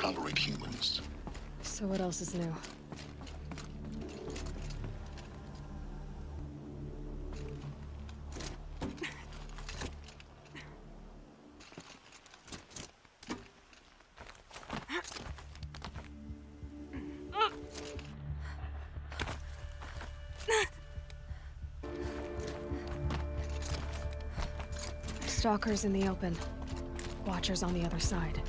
tolerate humans. So what else is new? Stalkers in the open. Watchers on the other side.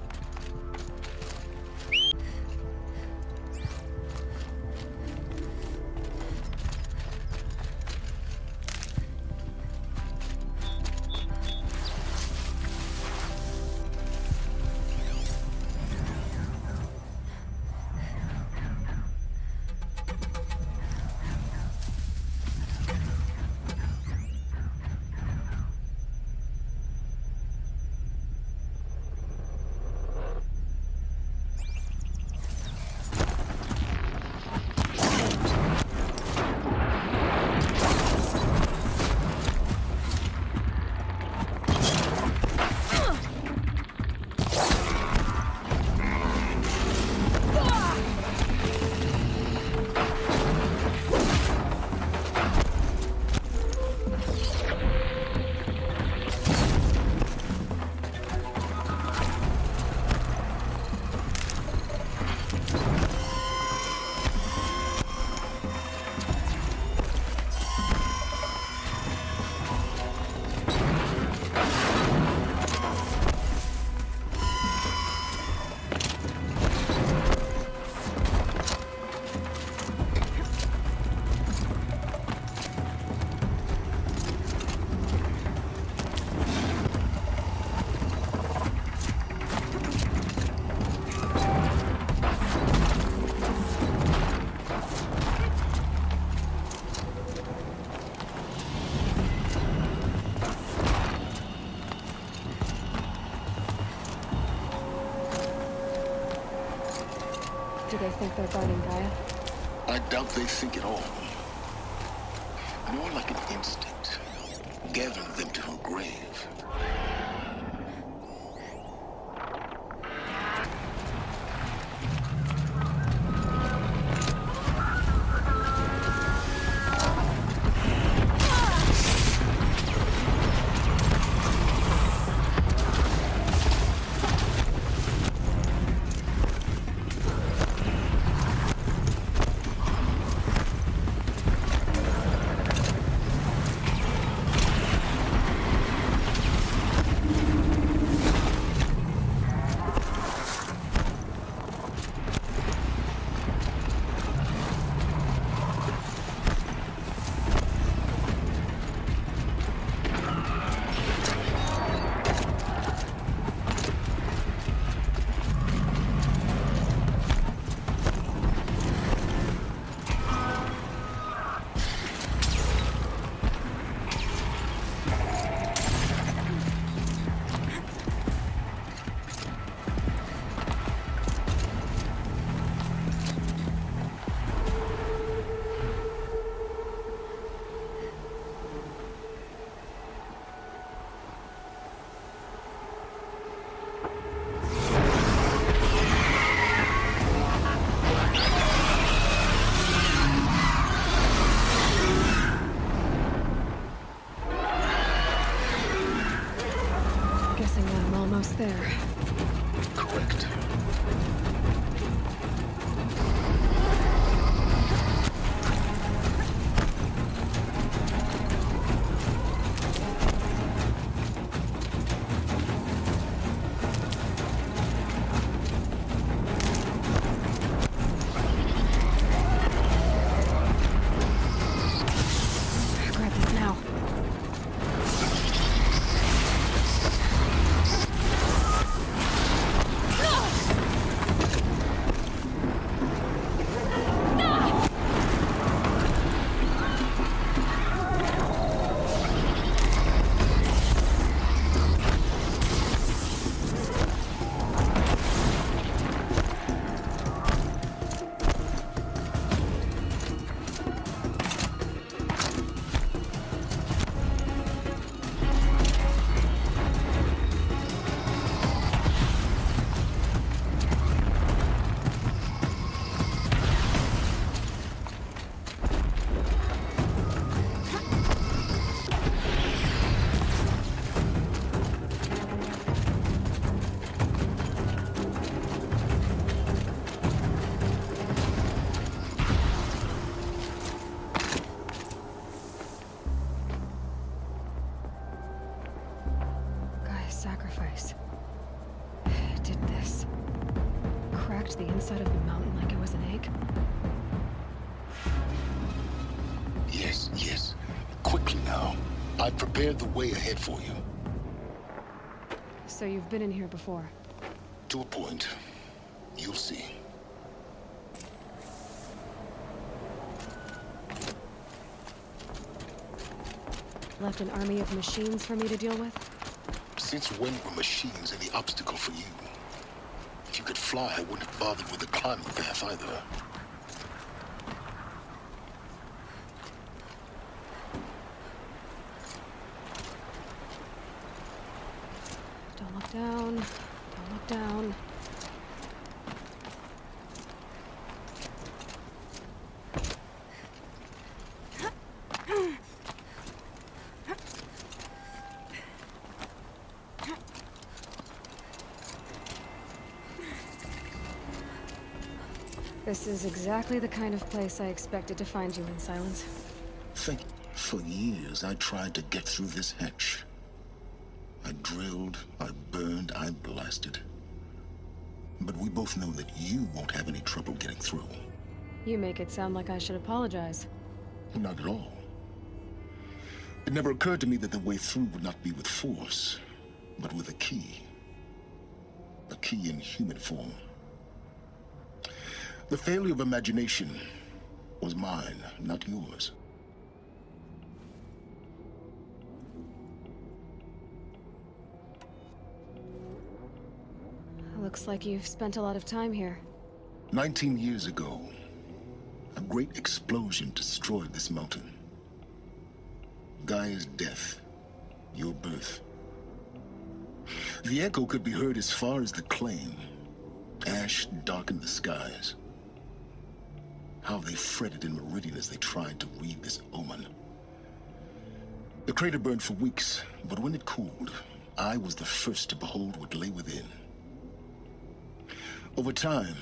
Do they think they're guarding Gaia? I doubt they think at all. More like an instinct, gathering them to her grave. Guessing I'm almost there. Correct. Grab this now. search the inside of the mountain like it was an egg? Yes, yes. Quickly now. I've prepared the way ahead for you. So you've been in here before? To a point. You'll see. Left an army of machines for me to deal with? Since when were machines any obstacle for you? If you could fly, I wouldn't have bothered with the climbing path either. Don't look down. Don't look down. This is exactly the kind of place I expected to find you in, Silence. Think, for years I tried to get through this hatch. I drilled, I burned, I blasted. But we both know that you won't have any trouble getting through. You make it sound like I should apologize. Not at all. It never occurred to me that the way through would not be with force, but with a key. A key in human form. The failure of imagination was mine, not yours. Looks like you've spent a lot of time here. 19 years ago, a great explosion destroyed this mountain. Gaia's death, your birth. The echo could be heard as far as the claim. Ash darkened the skies. How they fretted in Meridian as they tried to read this omen. The crater burned for weeks, but when it cooled, I was the first to behold what lay within. Over time,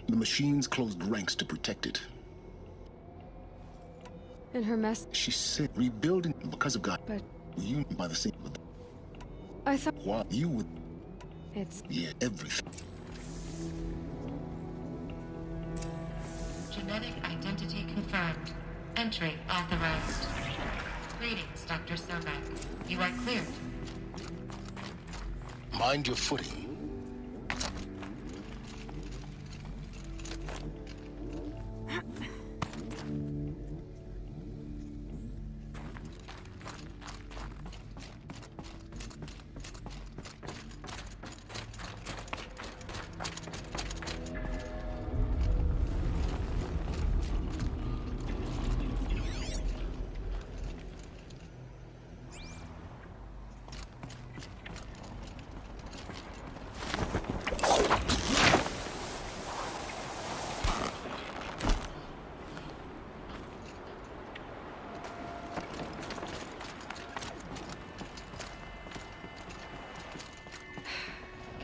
the machines closed ranks to protect it. And her mess... She said, rebuilding because of God. But... You by the same... I thought... Why you would... It's... Yeah, everything. Genetic identity confirmed. Entry authorized. Greetings, Dr. Sobek. You are cleared. Mind your footing.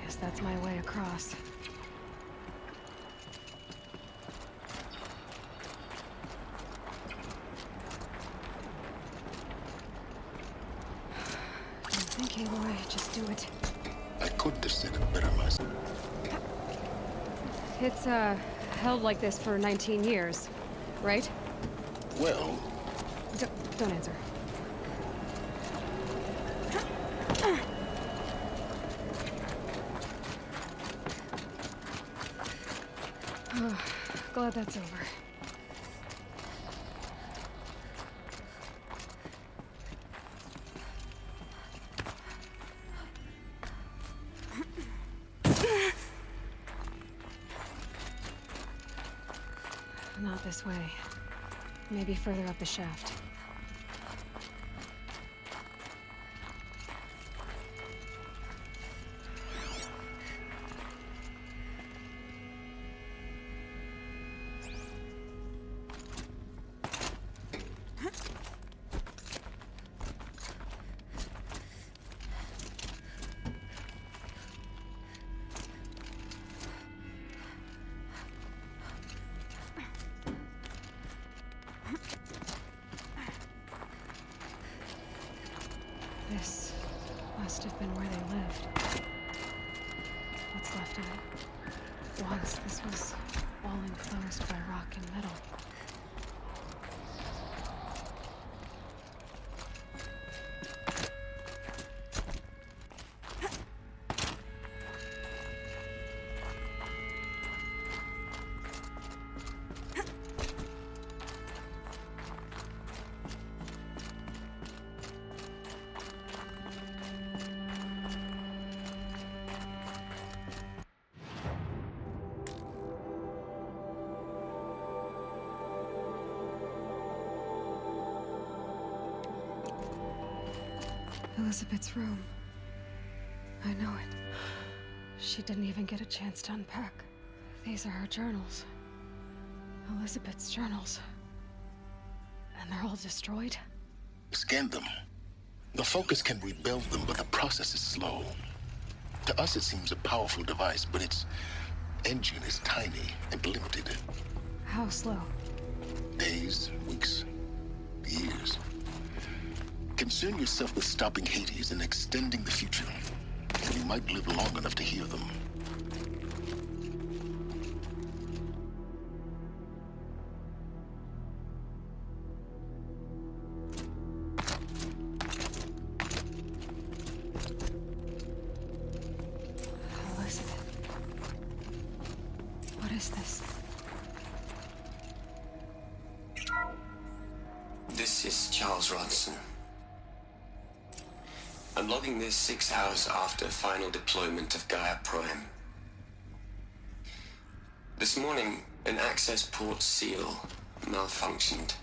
Guess that's my way across. Don't think, Aloy. Just do it. I couldn't have said it better myself. It's, held like this for 19 years, right? Well, Don't answer. Glad that's over. Not this way. Maybe further up the shaft. This must have been where they lived. What's left of it? Once this was all enclosed by rock and metal. Elizabeth's room. I know it. She didn't even get a chance to unpack. These are her journals. Elizabeth's journals. And they're all destroyed? Scan them. The Focus can rebuild them, but the process is slow. To us, it seems a powerful device, but its engine is tiny and limited. How slow? Days, weeks, years. Concern yourself with stopping Hades and extending the future, and you might live long enough to hear them. Elizabeth. What is this? This is Charles Ronson. I'm logging this 6 hours after final deployment of Gaia Prime. This morning, an access port seal malfunctioned.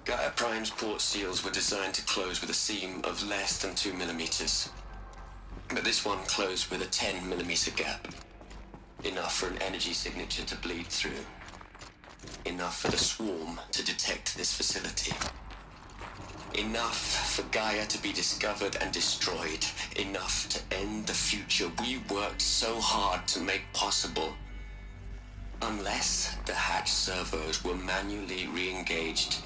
Gaia Prime's port seals were designed to close with a seam of less than 2 millimeters. But this one closed with a 10 millimeter gap. Enough for an energy signature to bleed through. Enough for the swarm to detect this facility. Enough for Gaia to be discovered and destroyed. Enough to end the future we worked so hard to make possible. Unless the hatch servos were manually re-engaged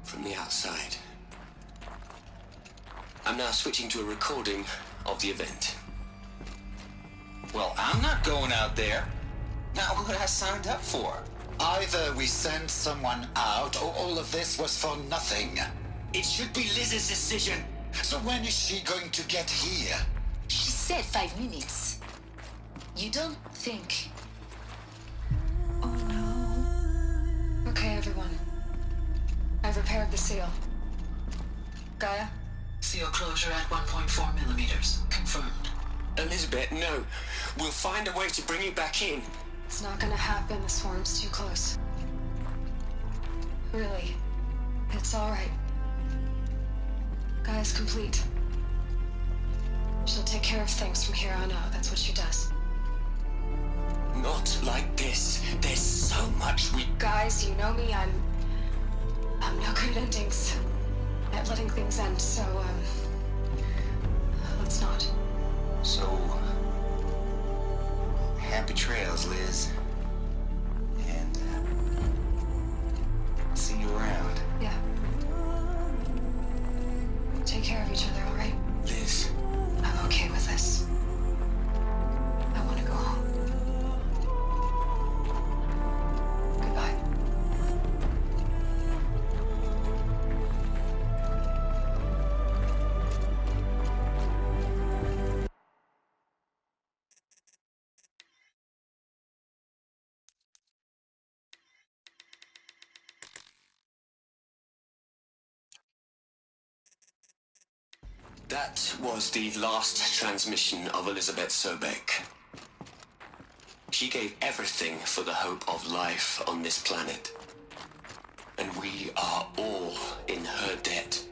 from the outside. I'm now switching to a recording of the event. Well, I'm not going out there. Not what I signed up for. Either we send someone out, or all of this was for nothing. It should be Liz's decision. So when is she going to get here? She said 5 minutes. You don't think... Oh no. Okay, everyone. I've repaired the seal. Gaia? Seal closure at 1.4 millimeters. Confirmed. Elizabeth, no. We'll find a way to bring you back in. It's not gonna happen. The swarm's too close. Really. It's alright. Gaia's complete. She'll take care of things from here on out. That's what she does. Not like this. There's so much we... Guys, you know me. I'm no good at endings. At letting things end, so, let's not. So... happy trails, Liz. And, see you around. Yeah. Take care of each other, alright? Liz. I'm okay with this. I want to go home. Goodbye. That was the last transmission of Elizabeth Sobek. She gave everything for the hope of life on this planet. And we are all in her debt.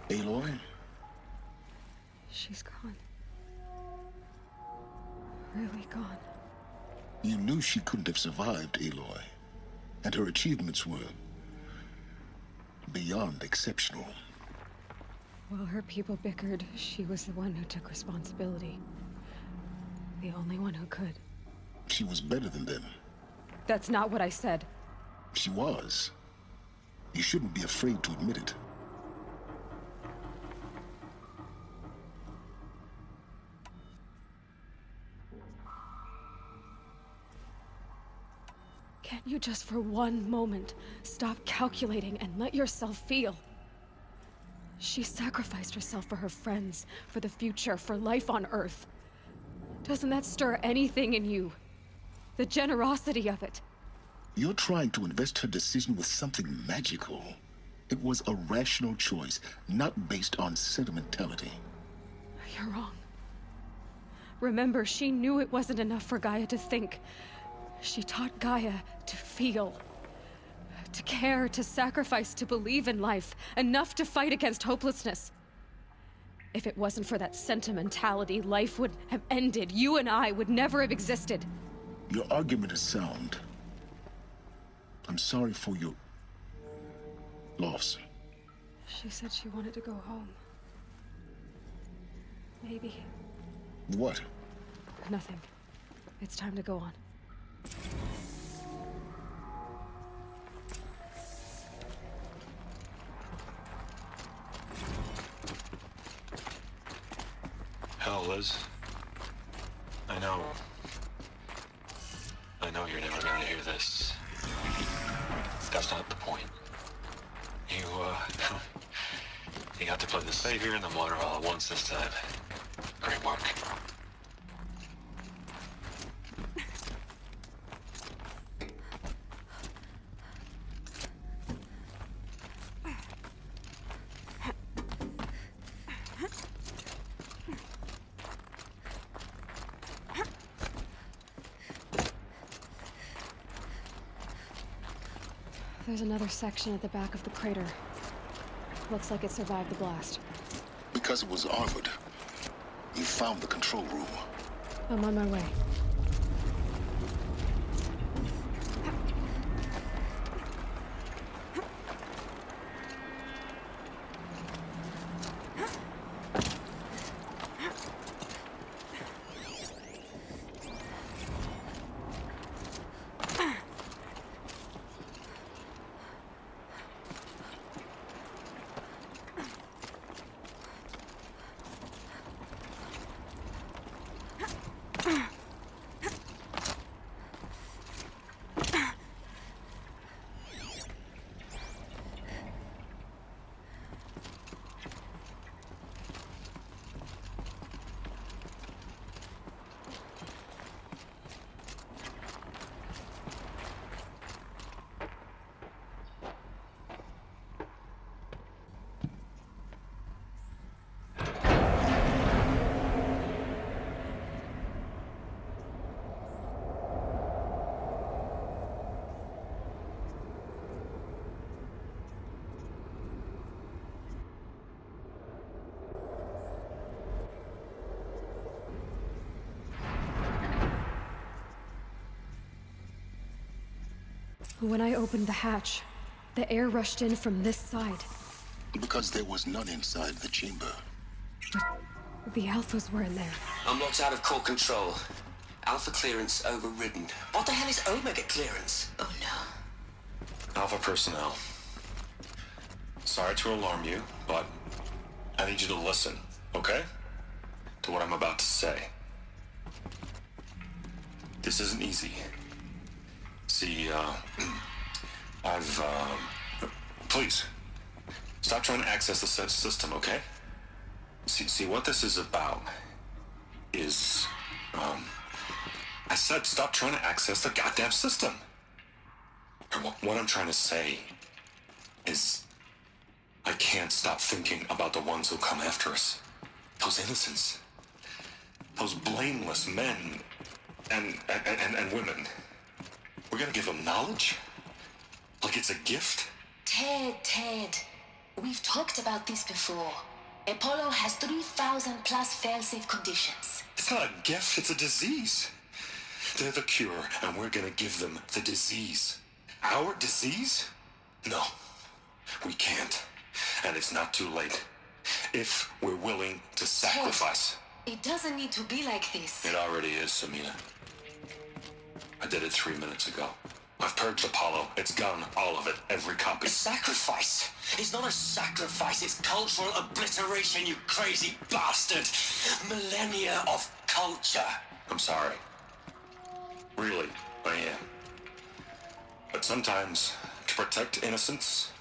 Aloy? She's gone. Really gone. You knew she couldn't have survived, Aloy. And her achievements were... beyond exceptional. While her people bickered, she was the one who took responsibility. The only one who could. She was better than them. That's not what I said. She was. You shouldn't be afraid to admit it. Can't you just for one moment stop calculating and let yourself feel? She sacrificed herself for her friends, for the future, for life on Earth. Doesn't that stir anything in you? The generosity of it. You're trying to invest her decision with something magical. It was a rational choice, not based on sentimentality. You're wrong. Remember, she knew it wasn't enough for Gaia to think. She taught Gaia to feel. To care, to sacrifice, to believe in life. Enough to fight against hopelessness. If it wasn't for that sentimentality, life would have ended. You and I would never have existed. Your argument is sound. I'm sorry for your loss. She said she wanted to go home. Maybe. What? Nothing. It's time to go on. Hell, Liz. I know you're never gonna hear this. That's not the point. You got to play the savior and the martyr all at once this time. Great work. There's another section at the back of the crater. Looks like it survived the blast. Because it was armored. You found the control room. I'm on my way. When I opened the hatch, the air rushed in from this side. Because there was none inside the chamber. The Alphas were in there. I'm locked out of core control. Alpha clearance overridden. What the hell is Omega clearance? Oh no. Alpha personnel. Sorry to alarm you, but I need you to listen, okay? To what I'm about to say. This isn't easy. See, please, stop trying to access the system, okay? See, what this is about is, I said stop trying to access the goddamn system. What I'm trying to say is, I can't stop thinking about the ones who come after us. Those innocents. Those blameless men and women. We're gonna give them knowledge? Like it's a gift? Ted. We've talked about this before. Apollo has 3,000 plus fail-safe conditions. It's not a gift, it's a disease. They're the cure, and we're gonna give them the disease. Our disease? No, we can't. And it's not too late. If we're willing to sacrifice. It doesn't need to be like this. It already is, Samina. I did it 3 minutes ago. I've purged Apollo. It's gone, all of it, every copy. A sacrifice. It's not a sacrifice, it's cultural obliteration, you crazy bastard. Millennia of culture. I'm sorry. Really, I am. But sometimes, to protect innocence,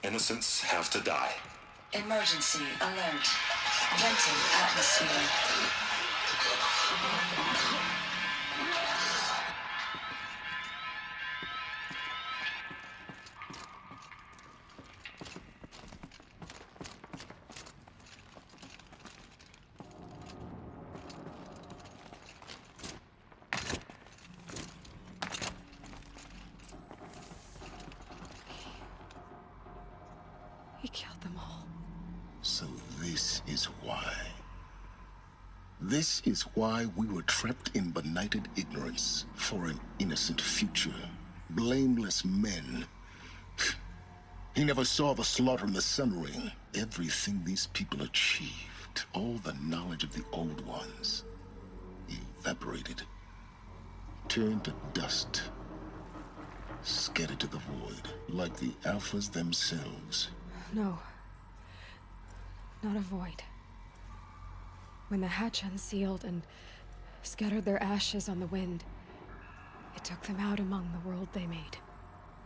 innocents have to die. Emergency alert. Venting atmosphere. He killed them all. So this is why. This is why we were trapped in benighted ignorance for an innocent future. Blameless men. He never saw the slaughter in the Sun Ring. Everything these people achieved, all the knowledge of the old ones, evaporated, turned to dust, scattered to the void, like the Alphas themselves. No. Not a void. When the hatch unsealed and scattered their ashes on the wind, it took them out among the world they made.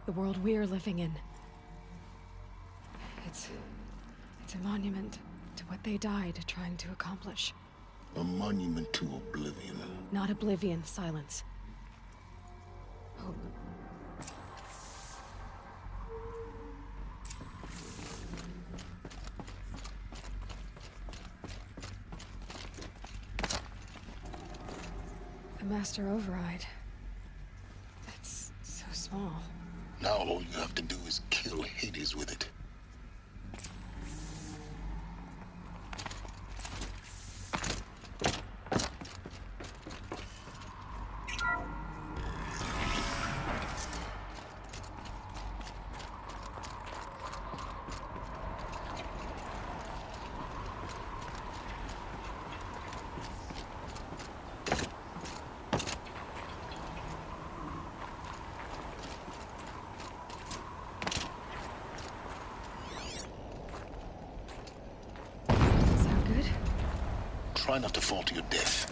The world we're living in. It's a monument to what they died trying to accomplish. A monument to oblivion. Not oblivion, silence. Hope. The Master Override. That's so small. Now all you have to do is kill Hades with it. Sound good? Try not to fall to your death.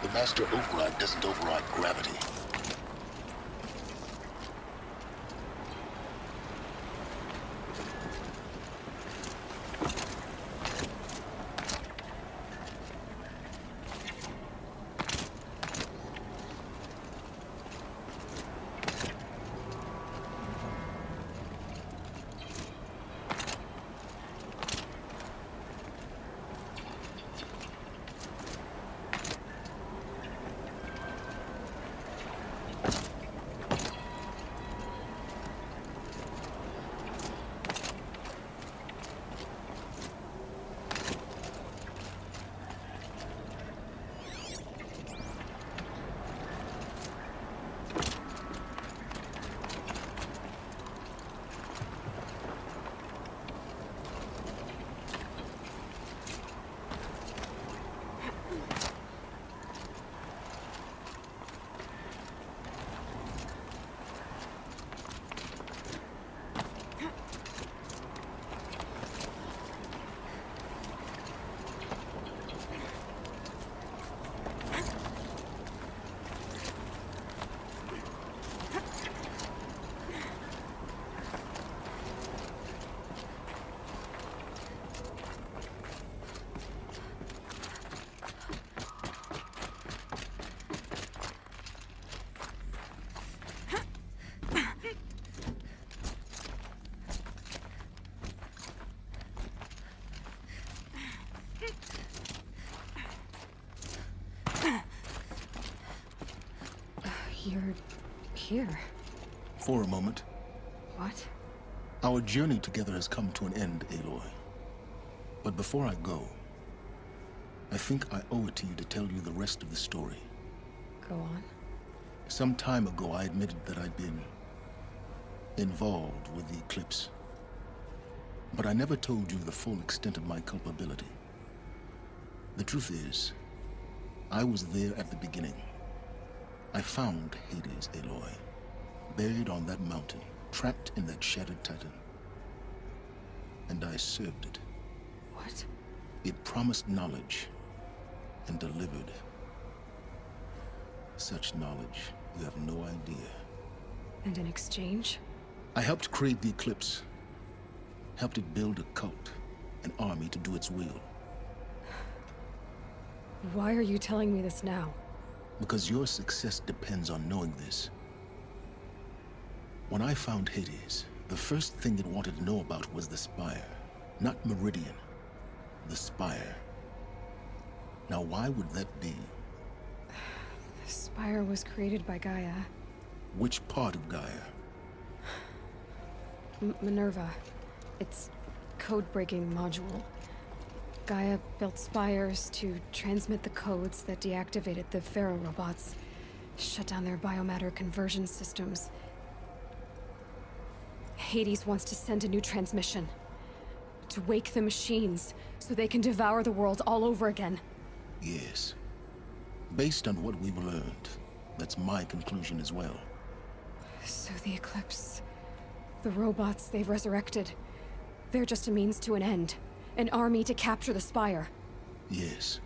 The Master Override doesn't override gravity. You're here. For a moment, What? our journey together has come to an end, Aloy. But before I go, I think I owe it to you to tell you the rest of the story. Go on. Some time ago, I admitted that I'd been involved with the Eclipse. But I never told you the full extent of my culpability. The truth is, I was there at the beginning. I found Hades, Aloy, buried on that mountain, trapped in that shattered titan. And I served it. What? It promised knowledge and delivered. Such knowledge, you have no idea. And in exchange? I helped create the Eclipse. Helped it build a cult, an army to do its will. Why are you telling me this now? Because your success depends on knowing this. When I found Hades, the first thing it wanted to know about was the Spire. Not Meridian. The Spire. Now why would that be? The Spire was created by Gaia. Which part of Gaia? Minerva. Its code-breaking module. Gaia built spires to transmit the codes that deactivated the Pharaoh robots, shut down their biomatter conversion systems. Hades wants to send a new transmission. To wake the machines, so they can devour the world all over again. Yes. Based on what we've learned, that's my conclusion as well. So the Eclipse... the robots they've resurrected... they're just a means to an end. An army to capture the Spire. Yes.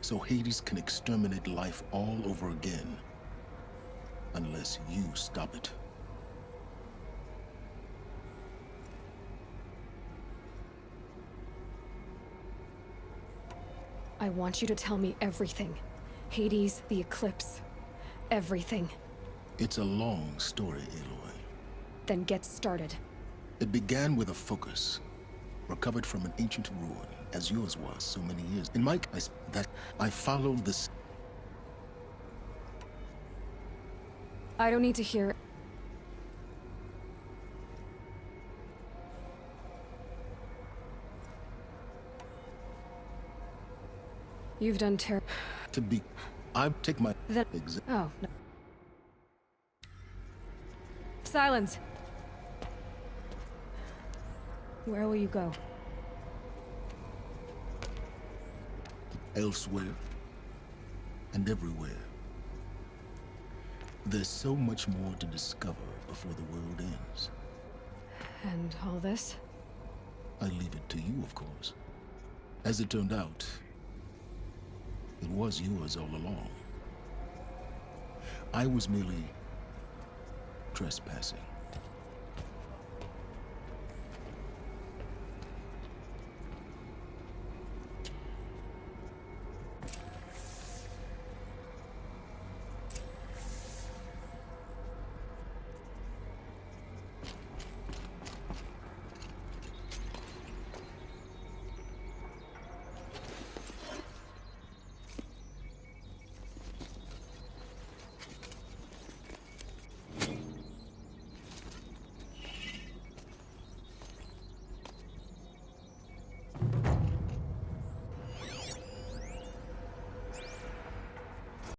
So Hades can exterminate life all over again. Unless you stop it. I want you to tell me everything. Hades, the Eclipse. Everything. It's a long story, Aloy. Then get started. It began with a focus. Recovered from an ancient ruin, as yours was so many years. In my case, I followed this. I don't need to hear... You've done To be... I take my... Then... Oh, no. Silence! Where will you go? Elsewhere. And everywhere. There's so much more to discover before the world ends. And all this? I leave it to you, of course. As it turned out, it was yours all along. I was merely trespassing.